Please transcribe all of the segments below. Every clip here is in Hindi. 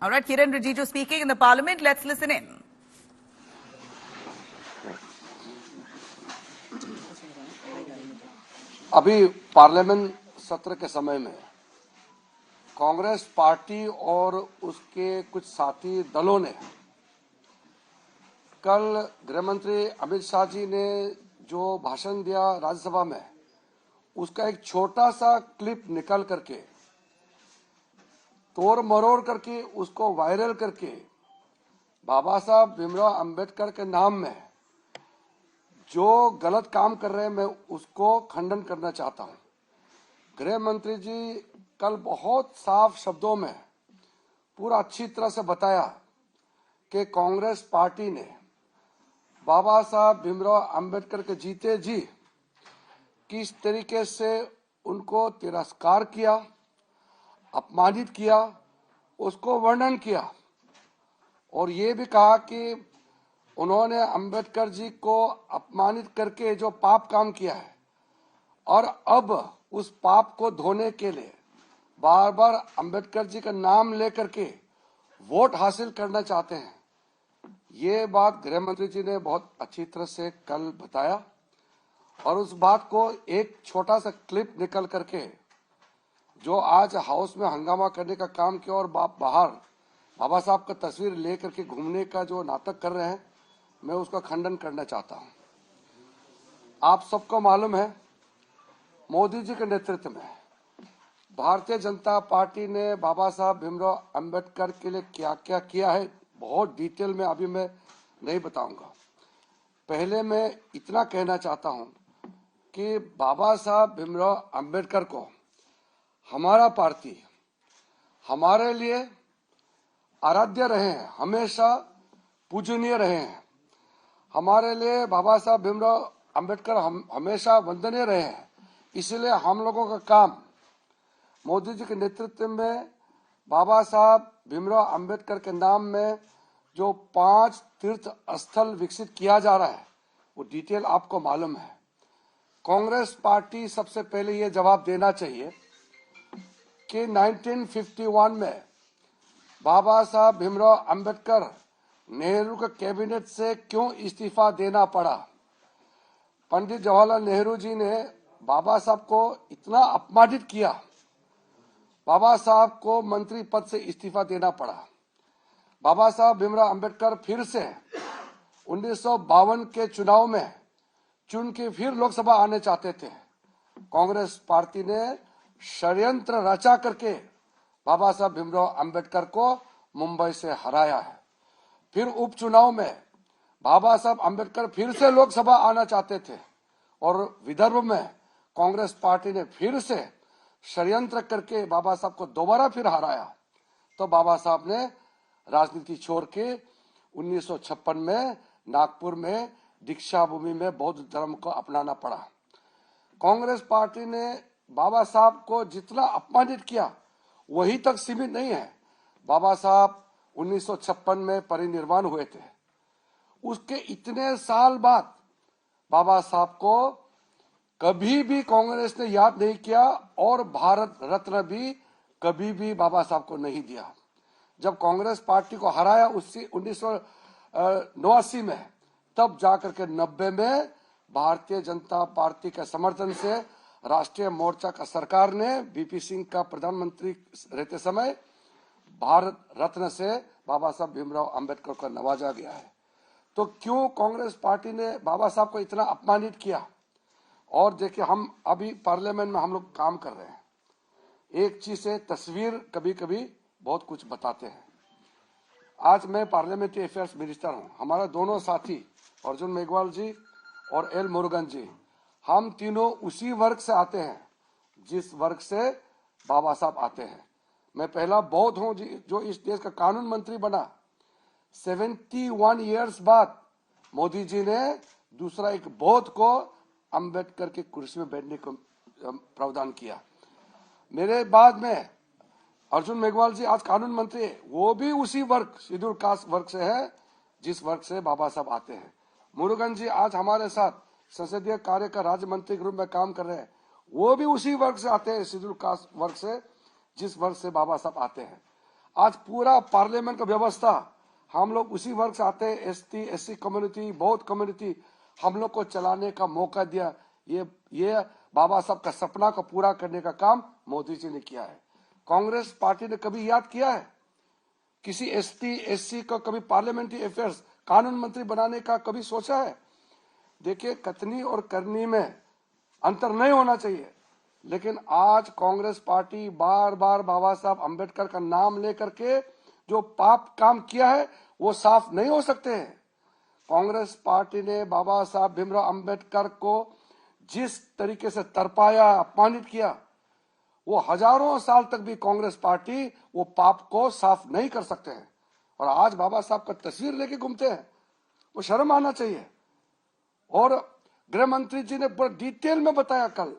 All right, Kiran Rijiju speaking in the parliament. Let's listen in. अभी पार्लियामेंट सत्र के समय में कांग्रेस पार्टी और उसके कुछ साथी दलों ने कल गृह मंत्री अमित शाह जी ने जो भाषण दिया राज्यसभा में, उसका एक छोटा सा क्लिप निकल करके तोड़ मरोड़ करके उसको वायरल करके बाबा साहब भीमराव अंबेडकर के नाम में जो गलत काम कर रहे हैं, मैं उसको खंडन करना चाहता हूं। गृह मंत्री जी कल बहुत साफ शब्दों में पूरा अच्छी तरह से बताया कि कांग्रेस पार्टी ने बाबा साहब भीमराव अंबेडकर के जीते जी किस तरीके से उनको तिरस्कार किया, अपमानित किया, उसको वर्णन किया और ये भी कहा कि उन्होंने अंबेडकर जी को अपमानित करके जो पाप काम किया है और अब उस पाप को धोने के लिए बार बार अंबेडकर जी का नाम लेकर के वोट हासिल करना चाहते हैं। ये बात गृह मंत्री जी ने बहुत अच्छी तरह से कल बताया और उस बात को एक छोटा सा क्लिप निकल करके जो आज हाउस में हंगामा करने का काम किया और बाहर बाबा साहब का तस्वीर लेकर के घूमने का जो नाटक कर रहे हैं, मैं उसका खंडन करना चाहता हूं। आप सबको मालूम है, मोदी जी के नेतृत्व में भारतीय जनता पार्टी ने बाबा साहब भीमराव अंबेडकर के लिए क्या क्या किया है, बहुत डिटेल में अभी मैं नहीं बताऊंगा। पहले मैं इतना कहना चाहता हूं कि बाबा साहब भीमराव अंबेडकर को हमारा पार्टी हमारे लिए आराध्य रहे हैं, हमेशा पूजनीय रहे हैं। हमारे लिए बाबा साहब भीमराव अंबेडकर हमेशा वंदनीय रहे हैं। इसलिए हम लोगों का काम मोदी जी के नेतृत्व में बाबा साहब भीमराव अंबेडकर के नाम में जो 5 तीर्थ स्थल विकसित किया जा रहा है, वो डिटेल आपको मालूम है। कांग्रेस पार्टी सबसे पहले ये जवाब देना चाहिए कि 1951 में बाबा साहब भीमराव अंबेडकर नेहरू के कैबिनेट से क्यों इस्तीफा देना पड़ा। पंडित जवाहरलाल नेहरू जी ने बाबा साहब को इतना अपमानित किया, बाबा साहब को मंत्री पद से इस्तीफा देना पड़ा। बाबा साहब भीमराव अंबेडकर फिर से 1952 के चुनाव में चुन के फिर लोकसभा आने चाहते थे। कांग्रेस पार्टी ने षड्यंत्र रचा करके बाबा साहब भीमराव अंबेडकर को मुंबई से हराया है। फिर उपचुनाव में बाबा साहब अंबेडकर फिर से लोकसभा आना चाहते थे और विदर्भ में कांग्रेस पार्टी ने फिर से षड्यंत्र करके बाबा साहब को दोबारा फिर हराया। तो बाबा साहब ने राजनीति छोड़ के 1956 में नागपुर में दीक्षा भूमि में बौद्ध धर्म को अपनाना पड़ा। कांग्रेस पार्टी ने बाबा साहब को जितना अपमानित किया वही तक सीमित नहीं है। बाबा साहब 1956 में परिनिर्वाण हुए थे, उसके इतने साल बाद बाबा साहब को कभी भी कांग्रेस ने याद नहीं किया और भारत रत्न भी कभी भी बाबा साहब को नहीं दिया। जब कांग्रेस पार्टी को हराया 1989 में, तब जाकर के 90 में भारतीय जनता पार्टी के समर्थन से राष्ट्रीय मोर्चा का सरकार ने बीपी सिंह का प्रधानमंत्री रहते समय भारत रत्न से बाबा साहब भीमराव अंबेडकर को नवाजा गया है। तो क्यों कांग्रेस पार्टी ने बाबा साहब को इतना अपमानित किया। और देखिए, हम अभी पार्लियामेंट में हम लोग काम कर रहे हैं, एक चीज से तस्वीर कभी कभी बहुत कुछ बताते हैं। आज मैं पार्लियामेंट्री अफेयर्स मिनिस्टर हूं। हमारा दोनों साथी अर्जुन मेघवाल जी और एल मुरुगन जी, हम तीनों उसी वर्ग से आते हैं जिस वर्ग से बाबा साहब आते हैं। मैं पहला बौद्ध हूं जो इस देश का कानून मंत्री बना। 71 ईयर्स बाद मोदी जी ने दूसरा एक बौद्ध को अंबेडकर की कुर्सी में बैठने को प्रावधान किया। मेरे बाद में अर्जुन मेघवाल जी आज कानून मंत्री है, वो भी उसी वर्ग, शेड्यूल कास्ट वर्ग से है जिस वर्ग से बाबा साहब आते हैं। मुरुगन जी आज हमारे साथ संसदीय कार्य का राज्य मंत्री के रूप में काम कर रहे हैं, वो भी उसी वर्ग से आते हैं, शेड्यूल कास्ट वर्ग से जिस वर्ग से बाबा साहब आते हैं। आज पूरा पार्लियामेंट का व्यवस्था हम लोग उसी वर्ग से आते हैं, एसटी एससी कम्युनिटी, बौद्ध कम्युनिटी, हम लोग को चलाने का मौका दिया। ये बाबा साहब का सपना को पूरा करने का काम मोदी जी ने किया है। कांग्रेस पार्टी ने कभी याद किया है किसी एसटी एससी को कभी पार्लियामेंट्री अफेयर्स कानून मंत्री बनाने का कभी सोचा है? देखिए, कथनी और करनी में अंतर नहीं होना चाहिए, लेकिन आज कांग्रेस पार्टी बार बार बाबा साहब अंबेडकर का नाम लेकर के जो पाप काम किया है वो साफ नहीं हो सकते हैं। कांग्रेस पार्टी ने बाबा साहब भीमराव अंबेडकर को जिस तरीके से तरपाया, अपमानित किया, वो हजारों साल तक भी कांग्रेस पार्टी वो पाप को साफ नहीं कर सकते हैं। और आज बाबा साहब का तस्वीर लेके घूमते हैं, वो शर्म आना चाहिए। और गृह मंत्री जी ने पूरा डिटेल में बताया कल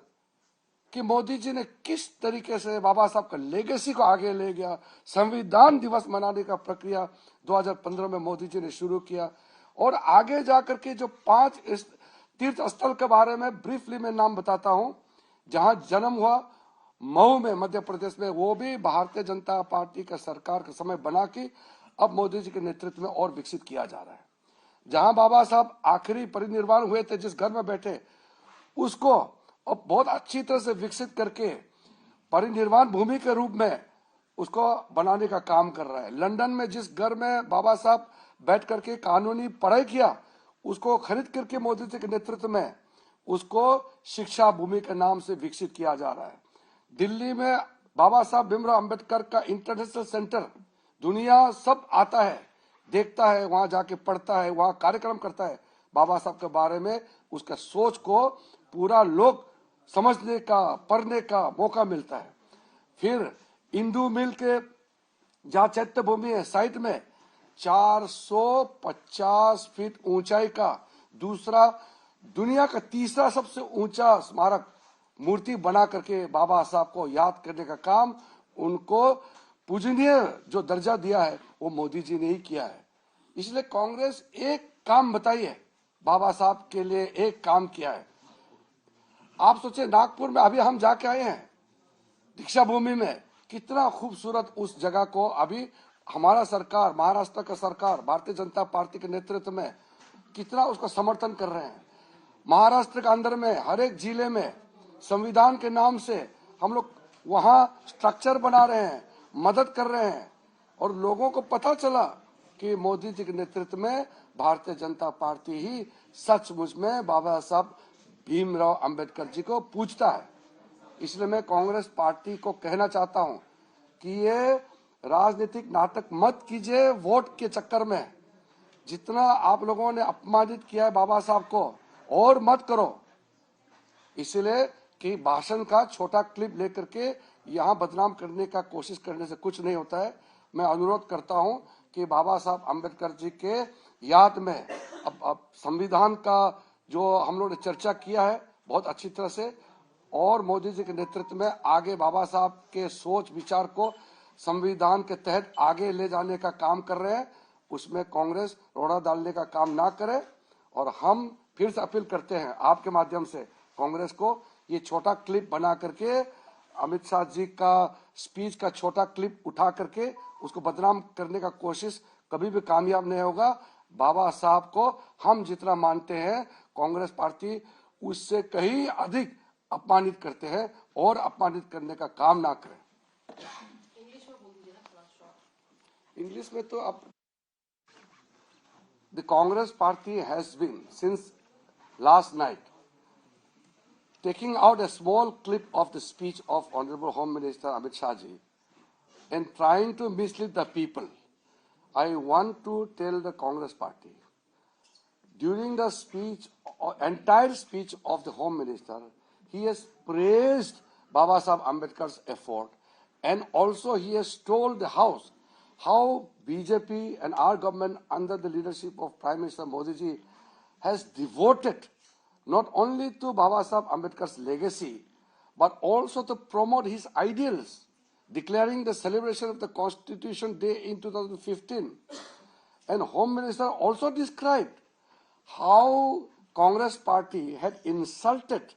कि मोदी जी ने किस तरीके से बाबा साहब का लेगेसी को आगे ले गया। संविधान दिवस मनाने का प्रक्रिया 2015 में मोदी जी ने शुरू किया, और आगे जाकर के जो 5 तीर्थ स्थल के बारे में ब्रीफली मैं नाम बताता हूं, जहां जन्म हुआ मऊ में मध्य प्रदेश में, वो भी भारतीय जनता पार्टी का सरकार का समय बना के अब मोदी जी के नेतृत्व में और विकसित किया जा रहा है। जहां बाबा साहब आखिरी परिनिर्वाण हुए थे, जिस घर में बैठे, उसको अब बहुत अच्छी तरह से विकसित करके परिनिर्वाण भूमि के रूप में उसको बनाने का काम कर रहा है। लंदन में जिस घर में बाबा साहब बैठ करके कानूनी पढ़ाई किया, उसको खरीद करके मोदी जी के नेतृत्व में उसको शिक्षा भूमि के नाम से विकसित किया जा रहा है। दिल्ली में बाबा साहब भीमराव अंबेडकर का इंटरनेशनल सेंटर, दुनिया सब आता है, देखता है, वहां जाके पढ़ता है, वहां कार्यक्रम करता है। बाबा साहब के बारे में उसका सोच को पूरा लोग समझने का, पढ़ने का मौका मिलता है। फिर इंदू मिल के जहां चैत्य भूमि है, साइड में 450 फीट ऊंचाई का दूसरा, दुनिया का तीसरा सबसे ऊंचा स्मारक मूर्ति बना करके बाबा साहब को याद करने का काम, उनको पूजनीय जो दर्जा दिया है वो मोदी जी ने ही किया है। इसलिए कांग्रेस एक काम बताइए, बाबा साहब के लिए एक काम किया है। आप सोचे, नागपुर में अभी हम जाके आए हैं, दीक्षा भूमि में, कितना खूबसूरत उस जगह को अभी हमारा सरकार, महाराष्ट्र का सरकार, भारतीय जनता पार्टी के नेतृत्व में कितना उसका समर्थन कर रहे हैं। महाराष्ट्र के अंदर में हर एक जिले में संविधान के नाम से हम लोग वहां स्ट्रक्चर बना रहे हैं, मदद कर रहे हैं, और लोगों को पता चला कि मोदी जी के नेतृत्व में भारतीय जनता पार्टी ही सचमुच में बाबा साहब भीमराव अंबेडकर जी को पूजता है। इसलिए मैं कांग्रेस पार्टी को कहना चाहता हूं कि ये राजनीतिक नाटक मत कीजिए वोट के चक्कर में। जितना आप लोगों ने अपमानित किया है बाबा साहब को, और मत करो। इसलिए कि भाषण का छोटा क्लिप लेकर के यहाँ बदनाम करने का कोशिश करने से कुछ नहीं होता है। मैं अनुरोध करता हूं कि बाबा साहब अंबेडकर जी के याद में अब संविधान का जो हम लोग ने चर्चा किया है बहुत अच्छी तरह से, और मोदी जी के नेतृत्व में आगे बाबा साहब के सोच विचार को संविधान के तहत आगे ले जाने का काम कर रहे हैं। उसमें कांग्रेस रोड़ा डालने का काम ना करे। और हम फिर से अपील करते हैं आपके माध्यम से कांग्रेस को, ये छोटा क्लिप बना करके अमित शाह जी का स्पीच का छोटा क्लिप उठा करके उसको बदनाम करने का कोशिश कभी भी कामयाब नहीं होगा। बाबा साहब को हम जितना मानते हैं, कांग्रेस पार्टी उससे कहीं अधिक अपमानित करते हैं, और अपमानित करने का काम ना करें। इंग्लिश में तो अब the Congress party has been since last night taking out a small clip of the speech of Honorable Home Minister Amit Shah ji and trying to mislead the people. I want to tell the Congress party, during the speech, entire speech of the Home Minister, he has praised Baba Saheb Ambedkar's effort, and also he has told the House how BJP and our government under the leadership of Prime Minister Modi ji has devoted not only to Baba Saheb Ambedkar's legacy, but also to promote his ideals, declaring the celebration of the Constitution Day in 2015. And Home Minister also described how Congress party had insulted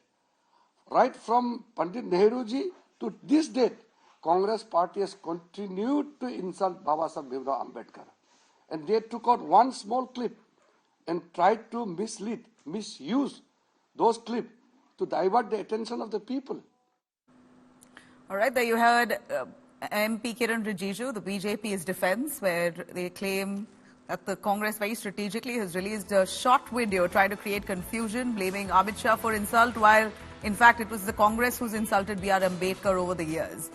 right from Pandit Nehru ji to this date, Congress party has continued to insult Baba Sahib Bhimrao Ambedkar. And they took out one small clip and tried to mislead, misuse those clips to divert the attention of the people. All right, there you heard MP Kiran Rijiju, the BJP's defense, where they claim that the Congress very strategically has released a short video trying to create confusion, blaming Amit Shah for insult, while in fact it was the Congress who's insulted B.R. Ambedkar over the years.